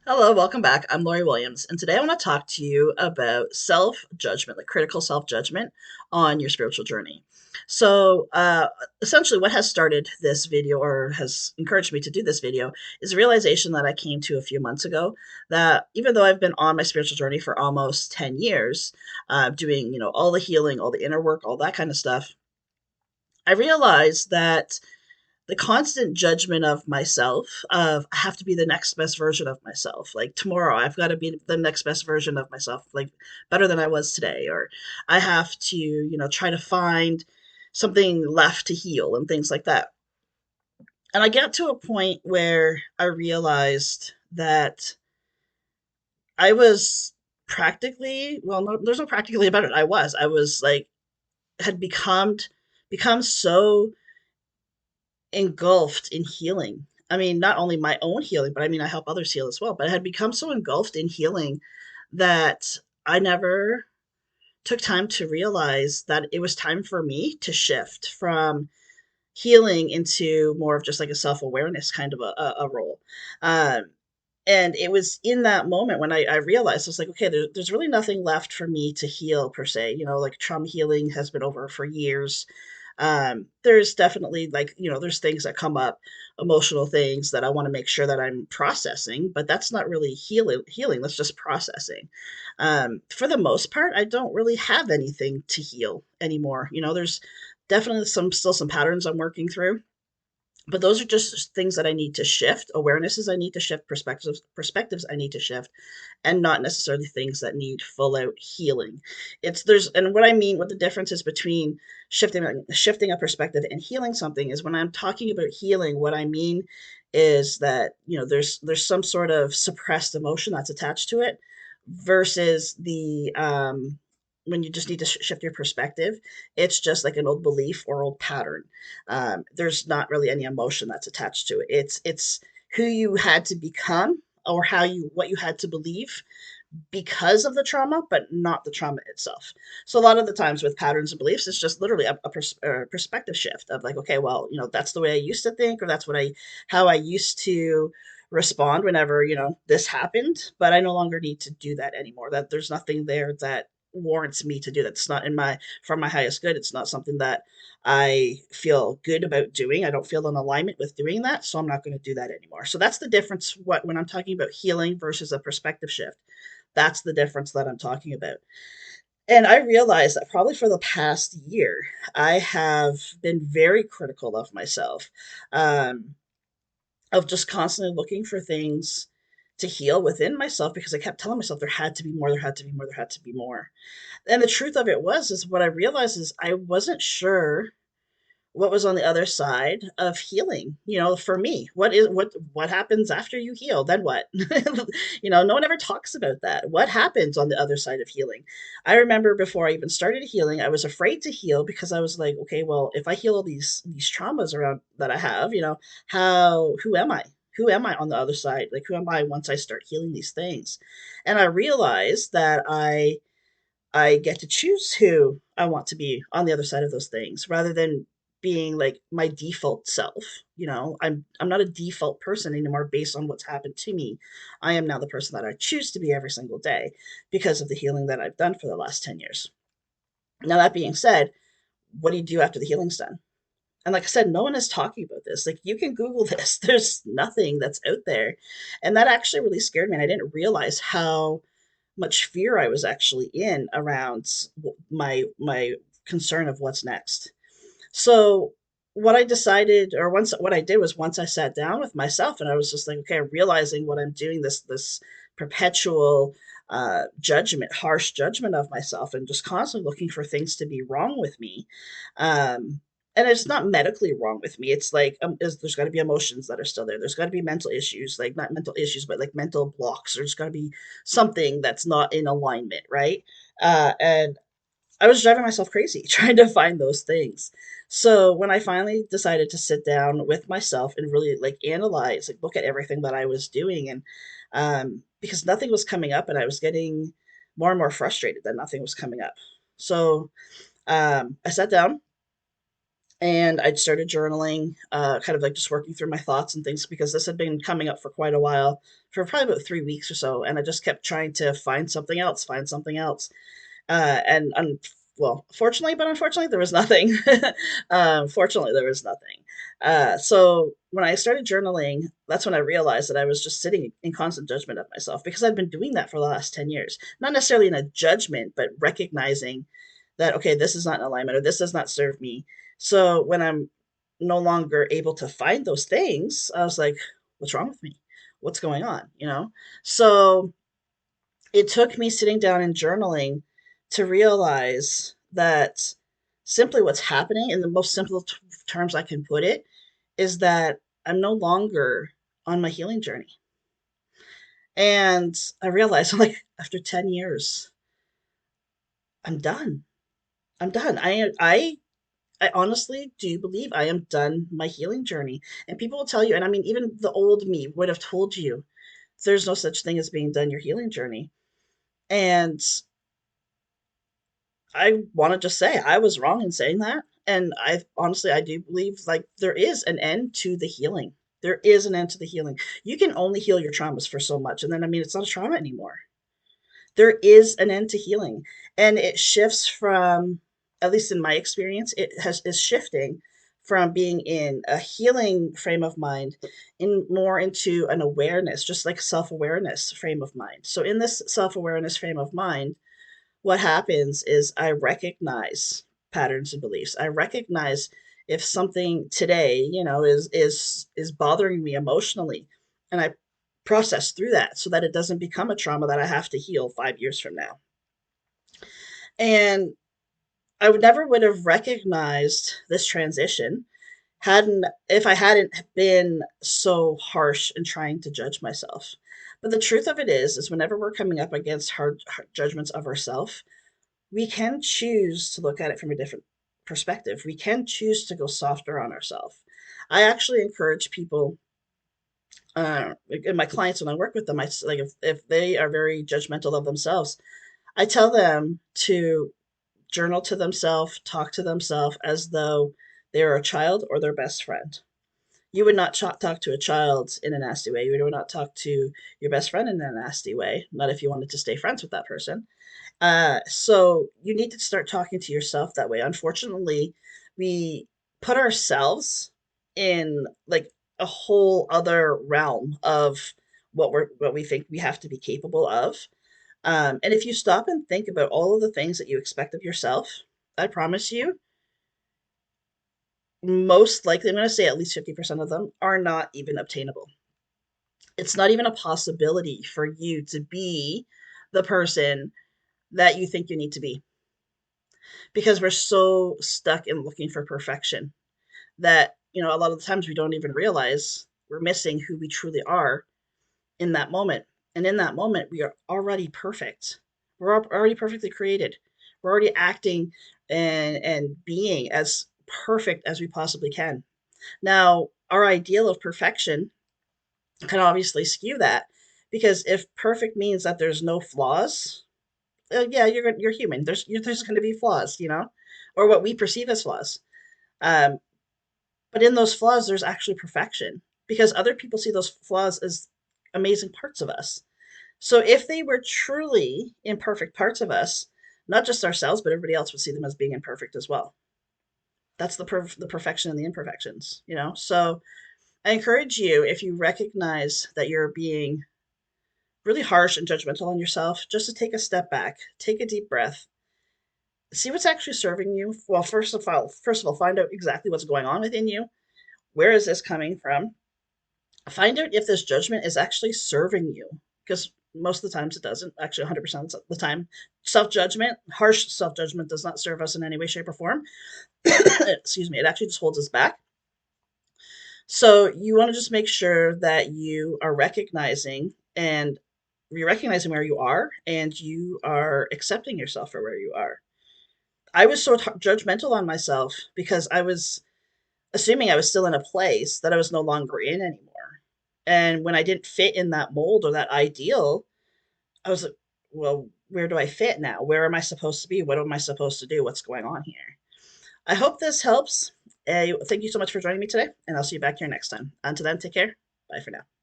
Hello, welcome back. I'm Lori Williams, and today I want to talk to you about self judgment, like critical self judgment on your spiritual journey. So, essentially, what has started this video or has encouraged me to do this video is a realization that I came to a few months ago that even though I've been on my spiritual journey for almost 10 years, doing, all the healing, all the inner work, all that kind of stuff, I realized that the constant judgment of myself of I have to be the next best version of myself. Like tomorrow I've got to be the next best version of myself, like better than I was today. Or I have to, try to find something left to heal and things like that. And I get to a point where I realized that I was practically, well, no, there's no practically about it. I was like, had become so engulfed in healing. I mean, not only my own healing, but I mean, I help others heal as well. But I had become so engulfed in healing that I never took time to realize that it was time for me to shift from healing into more of just like a self awareness kind of a role. Um, and it was in that moment when I realized I was like, okay, there's really nothing left for me to heal per se. Like trauma healing has been over for years. There's definitely like, there's things that come up, emotional things that I want to make sure that I'm processing, but that's not really healing. That's just processing. For the most part, I don't really have anything to heal anymore. There's definitely still some patterns I'm working through, but those are just things that I need to shift, awarenesses I need to shift, perspectives I need to shift, and not necessarily things that need full out healing. It's there's and what I mean, what the difference is between shifting a perspective and healing something is when I'm talking about healing, what I mean is that there's some sort of suppressed emotion that's attached to it versus the when you just need to shift your perspective, it's just like an old belief or old pattern. There's not really any emotion that's attached to it. It's who you had to become or what you had to believe because of the trauma, but not the trauma itself. So a lot of the times with patterns and beliefs, it's just literally a perspective shift of like, okay, well, that's the way I used to think, or that's how I used to respond whenever this happened, but I no longer need to do that anymore. That there's nothing there that warrants me to do that. It's not in my for my highest good. It's not something that I feel good about doing. I don't feel in alignment with doing that, so I'm not going to do that anymore. So that's the difference when I'm talking about healing versus a perspective shift. That's the difference that I'm talking about. And I realized that probably for the past year, I have been very critical of myself, um, of just constantly looking for things to heal within myself because I kept telling myself there had to be more, there had to be more, there had to be more. And the truth of it is what I realized is I wasn't sure what was on the other side of healing. For me, what happens after you heal, then what? No one ever talks about that. What happens on the other side of healing? I remember before I even started healing, I was afraid to heal because I was like, okay, well, if I heal all these traumas around that I have, how who am I? Who am I on the other side? Like, who am I once I start healing these things? And I realized that I get to choose who I want to be on the other side of those things rather than being like my default self. I'm not a default person anymore based on what's happened to me. I am now the person that I choose to be every single day because of the healing that I've done for the last 10 years. Now that being said, what do you do after the healing's done? And like I said, no one is talking about this. Like you can Google this. There's nothing that's out there. And that actually really scared me. And I didn't realize how much fear I was actually in around my concern of what's next. So what I decided, or once what I did was once I sat down with myself and I was just like, okay, realizing what I'm doing, this perpetual judgment, harsh judgment of myself, and just constantly looking for things to be wrong with me. And it's not medically wrong with me. It's like there's got to be emotions that are still there. There's got to be mental issues, like not mental issues, but like mental blocks. There's got to be something that's not in alignment, right? And I was driving myself crazy trying to find those things. So when I finally decided to sit down with myself and really like analyze, like look at everything that I was doing, and because nothing was coming up, and I was getting more and more frustrated that nothing was coming up. So I sat down And I'd started journaling, kind of like just working through my thoughts and things because this had been coming up for quite a while, for probably about 3 weeks or so. And I just kept trying to find something else. Well, fortunately, but unfortunately, there was nothing. Fortunately, there was nothing. So when I started journaling, that's when I realized that I was just sitting in constant judgment of myself because I'd been doing that for the last 10 years. Not necessarily in a judgment, but recognizing that, okay, this is not in alignment or this does not serve me. So when I'm no longer able to find those things, I was like, what's wrong with me? What's going on? So it took me sitting down and journaling to realize that simply what's happening in the most simple terms I can put it is that I'm no longer on my healing journey. And I realized, like, after 10 years, I'm done. I'm done. I honestly do believe I am done my healing journey. And people will tell you, and I mean, even the old me would have told you, there's no such thing as being done your healing journey. And I want to just say I was wrong in saying that. And I do believe like there is an end to the healing. There is an end to the healing. You can only heal your traumas for so much. And then, I mean, it's not a trauma anymore. There is an end to healing. And it shifts from, at least in my experience, is shifting from being in a healing frame of mind in more into an awareness, just like self-awareness frame of mind. So in this self-awareness frame of mind, what happens is I recognize patterns and beliefs. I recognize if something today, is bothering me emotionally, and I process through that so that it doesn't become a trauma that I have to heal 5 years from now. And I would never would have recognized this transition hadn't if I hadn't been so harsh in trying to judge myself. But the truth of it is whenever we're coming up against hard judgments of ourselves, we can choose to look at it from a different perspective. We can choose to go softer on ourselves. I actually encourage people, and my clients when I work with them, like if they are very judgmental of themselves, I tell them to journal to themselves, talk to themselves as though they're a child or their best friend. You would not talk to a child in a nasty way. You would not talk to your best friend in a nasty way. Not if you wanted to stay friends with that person. So you need to start talking to yourself that way. Unfortunately, we put ourselves in like a whole other realm of what we think we have to be capable of. And if you stop and think about all of the things that you expect of yourself, I promise you, most likely, I'm going to say at least 50% of them are not even obtainable. It's not even a possibility for you to be the person that you think you need to be because we're so stuck in looking for perfection that a lot of the times we don't even realize we're missing who we truly are in that moment. And in that moment we are already perfect. We're already perfectly created. We're already acting and being as perfect as we possibly can. Now our ideal of perfection can obviously skew that, because if perfect means that there's no flaws, yeah, you're human. There's going to be flaws, or what we perceive as flaws. Um, but in those flaws, there's actually perfection because other people see those flaws as amazing parts of us. So if they were truly imperfect parts of us, not just ourselves, but everybody else would see them as being imperfect as well. That's the perfection and the imperfections, So I encourage you, if you recognize that you're being really harsh and judgmental on yourself, just to take a step back, take a deep breath, see what's actually serving you. Well, first of all, find out exactly what's going on within you. Where is this coming from? Find out if this judgment is actually serving you, because most of the times it doesn't. Actually, 100% of the time, harsh self judgment, does not serve us in any way, shape, or form. Excuse me. It actually just holds us back. So you want to just make sure that you are recognizing and you're recognizing where you are and you are accepting yourself for where you are. I was so judgmental on myself because I was assuming I was still in a place that I was no longer in anymore. And when I didn't fit in that mold or that ideal, I was like, well, where do I fit now? Where am I supposed to be? What am I supposed to do? What's going on here? I hope this helps. Thank you so much for joining me today, and I'll see you back here next time. Until then, take care. Bye for now.